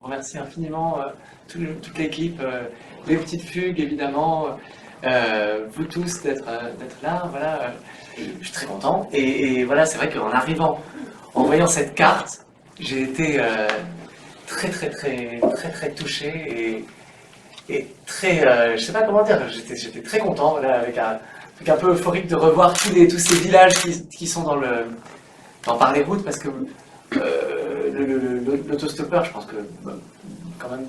remercie infiniment toute l'équipe, les petites fugues évidemment, vous tous d'être là, voilà, je suis très content. Et voilà, c'est vrai qu'en arrivant, en voyant cette carte, j'ai été très touché et très, je sais pas comment dire, j'étais très content, voilà, avec un truc un peu euphorique de revoir tous ces villages qui sont par les routes, parce que l'autostoppeur, je pense que quand même,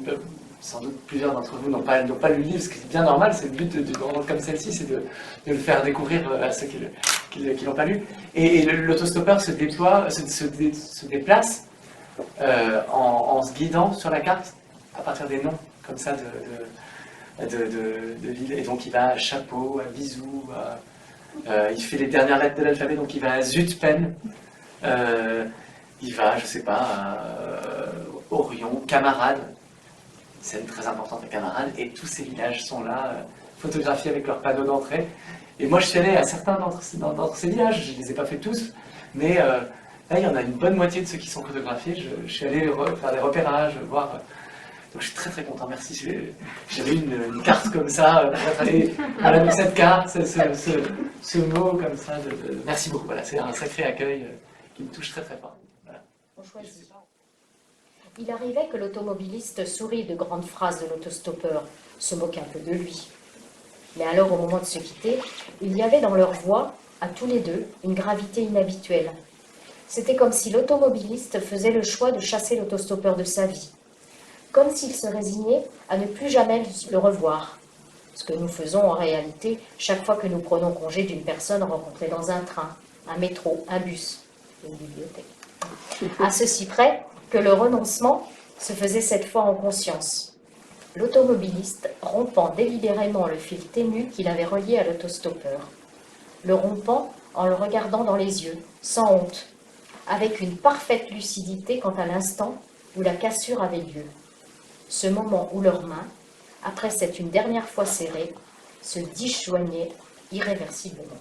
sans doute plusieurs d'entre vous n'ont pas lu le livre, ce qui est bien normal, c'est le but d'une rencontre comme celle-ci, c'est de le faire découvrir à ceux qui l'ont pas lu. Et l'autostoppeur se déplace en se guidant sur la carte à partir des noms comme ça de villes. Et donc il va à Chapeau, à Bisou, il fait les dernières lettres de l'alphabet, donc il va à Zutpen, il va, je sais pas, à Orion, Camarade, scène très importante à Camarade, et tous ces villages sont là, photographiés avec leurs panneaux d'entrée. Et moi je suis allé à certains d'entre ces villages, je ne les ai pas fait tous, mais là il y en a une bonne moitié de ceux qui sont photographiés, je suis allé faire des repérages, voir. Donc je suis très content, merci. J'avais une carte comme ça, voilà, donc cette carte, ce mot comme ça, merci beaucoup, voilà, c'est un sacré accueil qui me touche très fort. Voilà. On choisit. Il arrivait que l'automobiliste sourit de grandes phrases de l'autostoppeur, se moque un peu de lui. Mais alors, au moment de se quitter, il y avait dans leur voix, à tous les deux, une gravité inhabituelle. C'était comme si l'automobiliste faisait le choix de chasser l'autostoppeur de sa vie. Comme s'il se résignait à ne plus jamais le revoir. Ce que nous faisons en réalité chaque fois que nous prenons congé d'une personne rencontrée dans un train, un métro, un bus, une bibliothèque. À ceci près que le renoncement se faisait cette fois en conscience. L'automobiliste rompant délibérément le fil ténu qu'il avait relié à l'autostoppeur. Le rompant en le regardant dans les yeux, sans honte, avec une parfaite lucidité quant à l'instant où la cassure avait lieu. Ce moment où leurs mains, après s'être une dernière fois serrées, se disjoignaient irréversiblement.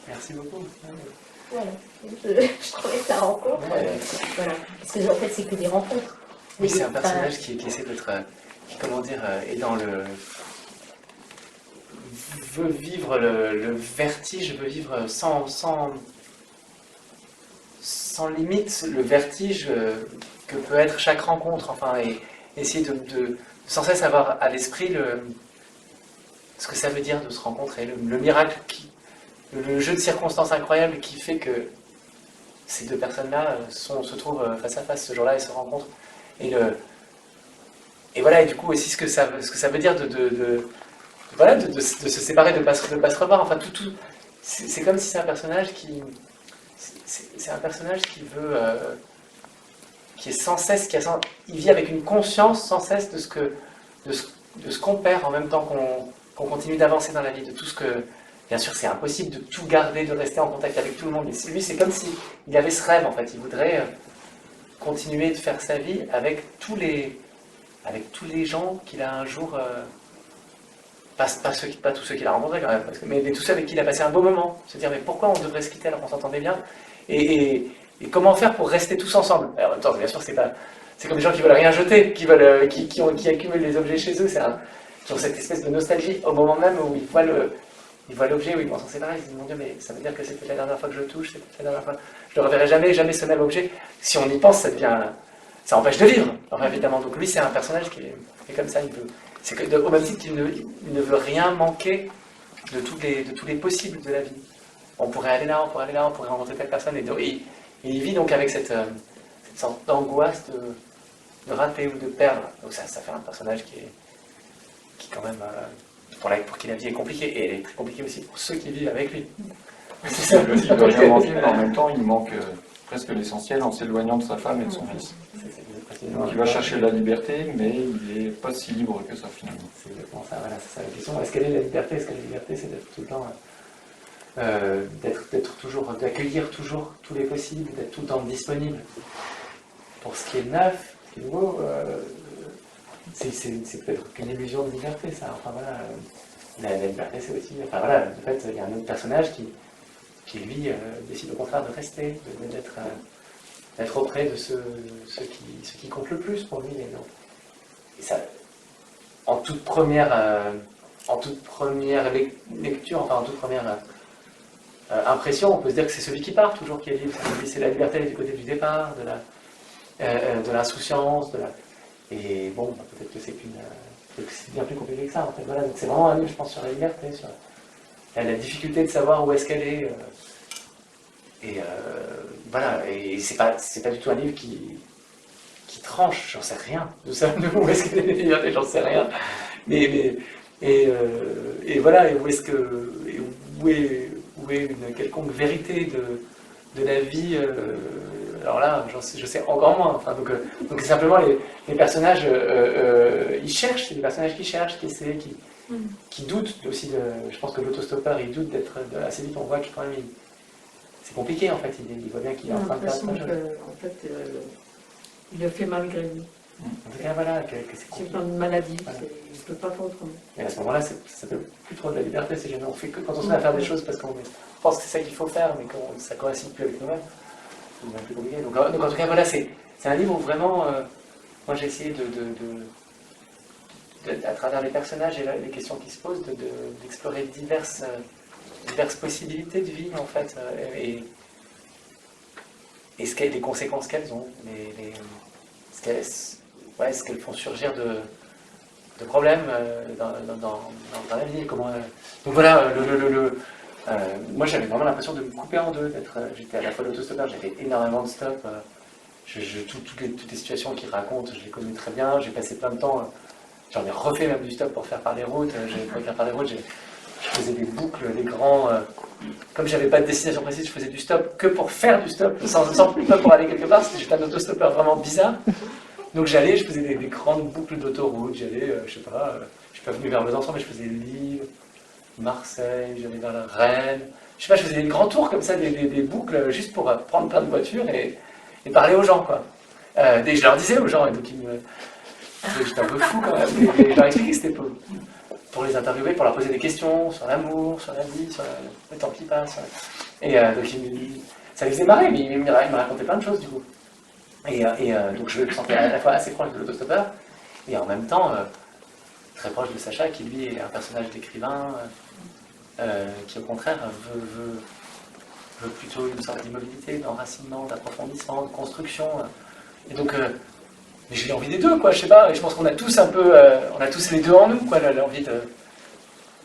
Merci beaucoup. Voilà, je trouvais que la rencontre, voilà, parce que en fait c'est que des rencontres. Oui, c'est un personnage qui essaie d'être, comment dire, est dans le... veut vivre le vertige, veut vivre sans limite le vertige que peut être chaque rencontre, enfin, et essayer de sans cesse avoir à l'esprit ce que ça veut dire de se rencontrer, le miracle, le jeu de circonstances incroyable qui fait que ces deux personnes-là se trouvent face à face ce jour-là et se rencontrent. Et voilà, et du coup aussi ce que ça veut dire voilà, de se séparer, de ne pas se revoir, enfin c'est comme si c'est un personnage c'est un personnage qui veut, qui est sans cesse, il vit avec une conscience sans cesse de ce qu'on perd en même temps qu'on continue d'avancer dans la vie, de tout ce que, bien sûr c'est impossible de tout garder, de rester en contact avec tout le monde, mais lui c'est comme s'il avait ce rêve en fait, il voudrait continuer de faire sa vie avec tous les gens qu'il a un jour, pas tous ceux qu'il a rencontrés quand même, mais tous ceux avec qui il a passé un beau moment, se dire mais pourquoi on devrait se quitter alors qu'on s'entendait bien, et comment faire pour rester tous ensemble. Alors, en même temps, bien sûr, c'est comme des gens qui veulent rien jeter, qui accumulent les objets chez eux, qui ont cette espèce de nostalgie au moment même où ils voient l'objet, où ils vont s'en séparer, ils se disent mon Dieu, mais ça veut dire que c'était la dernière fois que je le touche, c'était la dernière fois, je ne le reverrai jamais ce même objet. Si on y pense, ça empêche de vivre, alors, évidemment. Donc lui, c'est un personnage qui est comme ça, au même titre qu'il ne veut rien manquer de tous les possibles de la vie. On pourrait aller là, on pourrait rencontrer telle personne, et il vit donc avec cette sorte d'angoisse de rater ou de perdre. Donc ça fait un personnage qui quand même, pour qui la vie est compliquée, et elle est très compliquée aussi pour ceux qui vivent avec lui. Il ne doit rien manquer, mais en même temps, il manque presque l'essentiel en s'éloignant de sa femme et de son fils. Donc il va chercher la liberté, mais il n'est pas si libre que ça finalement. C'est exactement ça, voilà, c'est ça la question. Est-ce qu'elle est la liberté? Est-ce que la liberté, c'est d'être tout le temps, d'être toujours, d'accueillir toujours tous les possibles, d'être tout le temps disponible pour ce qui est neuf, ce qui est nouveau? C'est peut-être qu'une illusion de liberté, ça. Enfin voilà, la liberté, c'est aussi, enfin voilà, en fait, il y a un autre personnage qui lui, décide au contraire de rester, d'être auprès de ceux qui comptent le plus pour lui. Et ça, en toute première lecture, enfin en toute première impression, on peut se dire que c'est celui qui part toujours qui est libre. C'est la liberté du côté du départ, de l'insouciance, et bon, peut-être que c'est bien plus compliqué que ça. En fait. Voilà. Donc c'est vraiment un livre, je pense, sur la liberté, sur la difficulté de savoir où est-ce qu'elle est. Voilà, et c'est pas du tout un livre qui tranche, j'en sais rien. De où est-ce qu'elle est la liberté, j'en sais rien. Et voilà, et où est une quelconque vérité de la vie, alors là, je sais encore moins. Enfin, donc simplement, les personnages, ils cherchent, c'est des personnages qui cherchent, qui essaient, qui doutent aussi. Je pense que l'autostoppeur, il doute d'être assez vite, on voit qu'il quand même, c'est compliqué en fait, il voit bien qu'il est en train de perdre plein de choses. En fait, il le fait malgré lui. En tout cas, voilà, que c'est C'est plein de maladies, voilà. il ne peut pas faire autrement. Et à ce moment-là, ça s'appelle plus trop de la liberté, c'est jamais on fait que quand on se met à faire des choses parce qu'on pense que c'est ça qu'il faut faire, mais quand ça ne coïncide plus avec nous-mêmes, c'est bien plus compliqué. Donc en tout cas, voilà, c'est un livre où vraiment, moi j'ai essayé à travers les personnages et les questions qui se posent, d'explorer diverses possibilités de vie en fait, et les conséquences qu'elles ont, ce qu'elles font surgir de problèmes dans la vie. Donc voilà, moi j'avais vraiment l'impression de me couper en deux. J'étais à la fois l'autostoppeur, j'avais énormément de stops. Toutes les situations qu'il raconte, je les connais très bien. J'ai passé plein de temps, j'en ai refait même du stop pour faire par les routes. Je faisais des boucles, des grands. Comme j'avais pas de destination précise, je faisais du stop que pour faire du stop, pas pour aller quelque part. J'étais un autostoppeur vraiment bizarre. Donc je faisais des grandes boucles d'autoroute, je sais pas, je suis pas venu vers Besançon, mais je faisais Lille, Marseille, j'allais vers la Rennes, je sais pas, je faisais des grands tours comme ça, des boucles, juste pour prendre plein de voitures et parler aux gens, quoi. Et je leur disais aux gens, et donc j'étais un peu fou quand même, et je leur expliquais que c'était pour les interviewer, pour leur poser des questions sur l'amour, sur la vie, sur le temps qui passe. Et donc ça les faisait marrer, mais ils me racontaient plein de choses du coup. Donc je me sentais à la fois assez proche de l'autostoppeur et en même temps très proche de Sacha qui lui est un personnage d'écrivain qui au contraire veut plutôt une sorte d'immobilité, d'enracinement, d'approfondissement, de construction. Et donc j'ai envie des deux, quoi, je sais pas, et je pense qu'on a tous un peu, on a tous les deux en nous, quoi, l'envie de...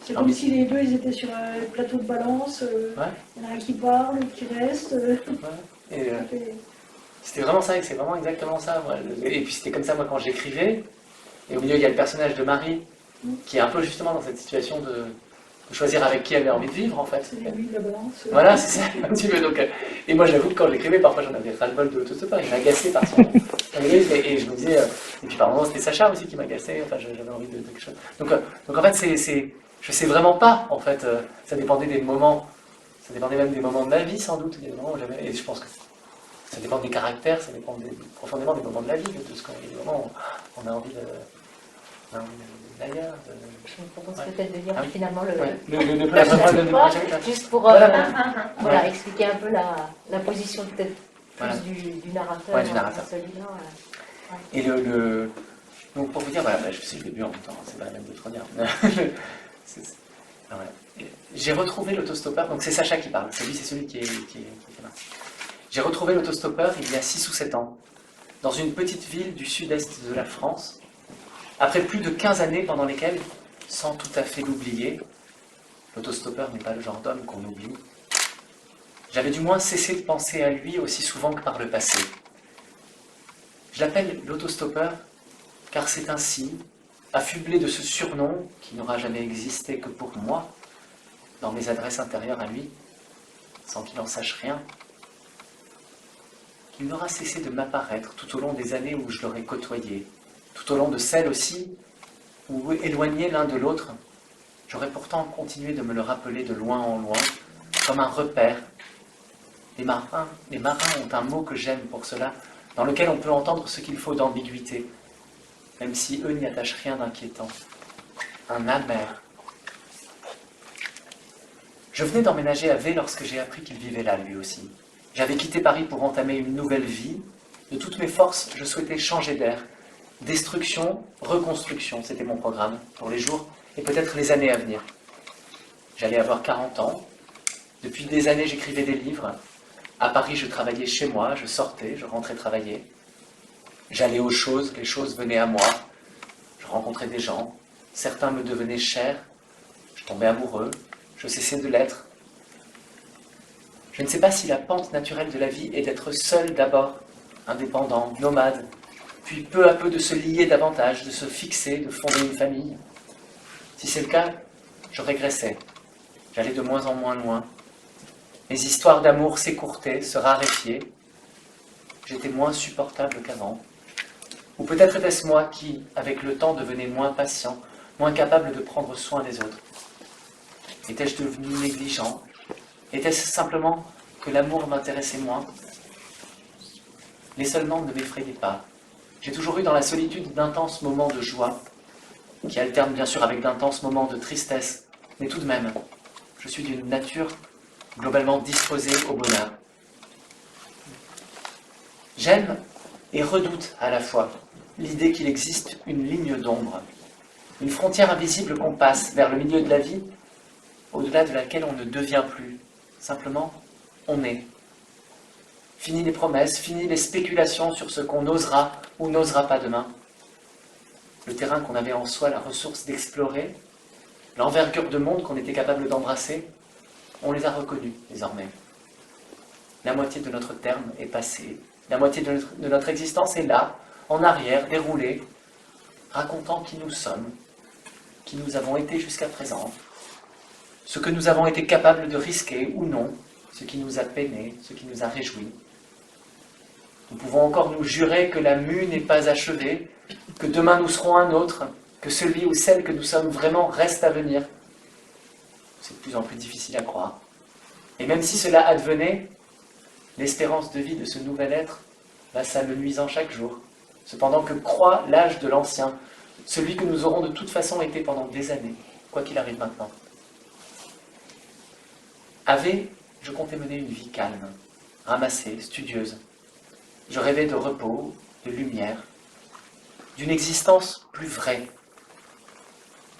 C'est comme si les deux ils étaient sur un plateau de balance, il y en a un qui parle, l'autre qui reste. Et c'était vraiment ça, c'est vraiment exactement ça. Moi. Et puis c'était comme ça, moi, quand j'écrivais. Et au milieu, il y a le personnage de Marie, qui est un peu justement dans cette situation de choisir avec qui elle avait envie de vivre, en fait. C'est l'aiguille de la balance. Voilà, c'est ça, un petit peu. Donc, et moi, j'avoue que quand j'écrivais, parfois, j'en avais ras-le-bol de l'autostoppeur. Il m'agaçait par son église, et je me disais... et puis par moments, c'était Sacha aussi qui m'agaçait. Enfin, j'avais envie de quelque chose. Donc en fait, je sais vraiment pas, en fait. Ça dépendait des moments. Ça dépendait même des moments de ma vie, sans doute. Des moments où j'avais... Et je pense que ça dépend des caractères, ça dépend profondément des moments de la vie, de ce qu'on on a envie d'ailleurs. Je me propose peut-être de lire Ah oui. finalement juste pour voilà, expliquer un peu la position peut-être plus du narrateur, Ouais, du narrateur. dans celui-là. Et donc pour vous dire, voilà, je sais le début en même temps, c'est pas la même de trop dire. J'ai retrouvé l'autostoppeur, donc c'est Sacha qui parle, c'est celui qui est là. J'ai retrouvé l'autostoppeur il y a 6 ou 7 ans, dans une petite ville du sud-est de la France, après plus de 15 années pendant lesquelles, sans tout à fait l'oublier, l'autostoppeur n'est pas le genre d'homme qu'on oublie, j'avais du moins cessé de penser à lui aussi souvent que par le passé. Je l'appelle l'autostoppeur car c'est ainsi, affublé de ce surnom qui n'aura jamais existé que pour moi, dans mes adresses intérieures à lui, sans qu'il en sache rien, qu'il n'aura cessé de m'apparaître tout au long des années où je l'aurais côtoyé, tout au long de celles aussi où, éloignés l'un de l'autre, j'aurais pourtant continué de me le rappeler de loin en loin, comme un repère. Les marins ont un mot que j'aime pour cela, dans lequel on peut entendre ce qu'il faut d'ambiguïté, même si eux n'y attachent rien d'inquiétant. Un amer. Je venais d'emménager à V lorsque j'ai appris qu'il vivait là, lui aussi. J'avais quitté Paris pour entamer une nouvelle vie. De toutes mes forces, je souhaitais changer d'air. Destruction, reconstruction, c'était mon programme pour les jours et peut-être les années à venir. J'allais avoir 40 ans. Depuis des années, j'écrivais des livres. À Paris, je travaillais chez moi, je sortais, je rentrais travailler. J'allais aux choses, les choses venaient à moi. Je rencontrais des gens. Certains me devenaient chers. Je tombais amoureux. Je cessais de l'être. Je ne sais pas si la pente naturelle de la vie est d'être seul d'abord, indépendant, nomade, puis peu à peu de se lier davantage, de se fixer, de fonder une famille. Si c'est le cas, je régressais. J'allais de moins en moins loin. Mes histoires d'amour s'écourtaient, se raréfiaient. J'étais moins supportable qu'avant. Ou peut-être était-ce moi qui, avec le temps, devenais moins patient, moins capable de prendre soin des autres. Étais-je devenu négligent? Était-ce simplement que l'amour m'intéressait moins? L'isolement ne m'effrayait pas. J'ai toujours eu dans la solitude d'intenses moments de joie, qui alternent bien sûr avec d'intenses moments de tristesse, mais tout de même, je suis d'une nature globalement disposée au bonheur. J'aime et redoute à la fois l'idée qu'il existe une ligne d'ombre, une frontière invisible qu'on passe vers le milieu de la vie, au-delà de laquelle on ne devient plus. Simplement, on est. Fini les promesses, fini les spéculations sur ce qu'on osera ou n'osera pas demain. Le terrain qu'on avait en soi la ressource d'explorer, l'envergure de monde qu'on était capable d'embrasser, on les a reconnus désormais. La moitié de notre terme est passée, la moitié de notre existence est là, en arrière, déroulée, racontant qui nous sommes, qui nous avons été jusqu'à présent, ce que nous avons été capables de risquer ou non, ce qui nous a peinés, ce qui nous a réjouis. Nous pouvons encore nous jurer que la mue n'est pas achevée, que demain nous serons un autre, que celui ou celle que nous sommes vraiment reste à venir. C'est de plus en plus difficile à croire. Et même si cela advenait, l'espérance de vie de ce nouvel être va s'amenuisant chaque jour, cependant que croît l'âge de l'ancien, celui que nous aurons de toute façon été pendant des années, quoi qu'il arrive maintenant. Je comptais mener une vie calme, ramassée, studieuse. Je rêvais de repos, de lumière, d'une existence plus vraie.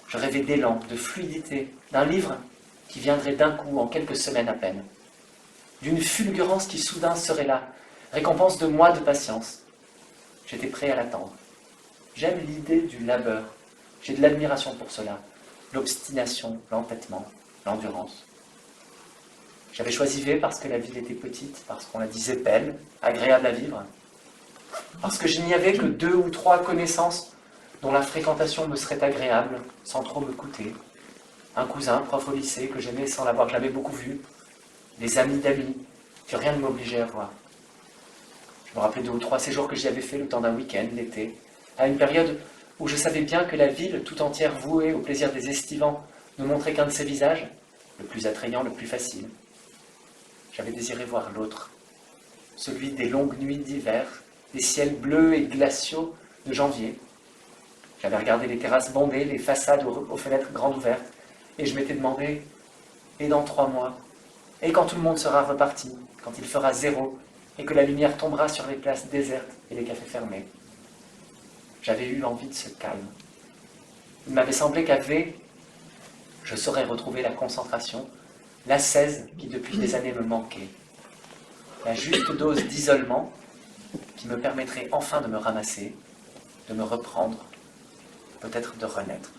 Je rêvais d'élan, de fluidité, d'un livre qui viendrait d'un coup, en quelques semaines à peine. D'une fulgurance qui soudain serait là, récompense de mois de patience. J'étais prêt à l'attendre. J'aime l'idée du labeur. J'ai de l'admiration pour cela. L'obstination, l'entêtement, l'endurance. J'avais choisi V parce que la ville était petite, parce qu'on la disait belle, agréable à vivre, parce que je n'y avais que 2 ou 3 connaissances dont la fréquentation me serait agréable, sans trop me coûter. Un cousin, prof au lycée, que j'aimais sans l'avoir jamais beaucoup vu, des amis d'amis, que rien ne m'obligeait à voir. Je me rappelais 2 ou 3 séjours que j'y avais fait le temps d'un week-end, l'été, à une période où je savais bien que la ville, tout entière vouée au plaisir des estivants, ne montrait qu'un de ses visages, le plus attrayant, le plus facile. J'avais désiré voir l'autre, celui des longues nuits d'hiver, des ciels bleus et glaciaux de janvier. J'avais regardé les terrasses bondées, les façades aux fenêtres grandes ouvertes, et je m'étais demandé, et dans 3 mois, et quand tout le monde sera reparti, quand il fera 0, et que la lumière tombera sur les places désertes et les cafés fermés. J'avais eu envie de ce calme. Il m'avait semblé qu'à V, je saurais retrouver la concentration, l'ascèse qui depuis des années me manquait, la juste dose d'isolement qui me permettrait enfin de me ramasser, de me reprendre, peut-être de renaître.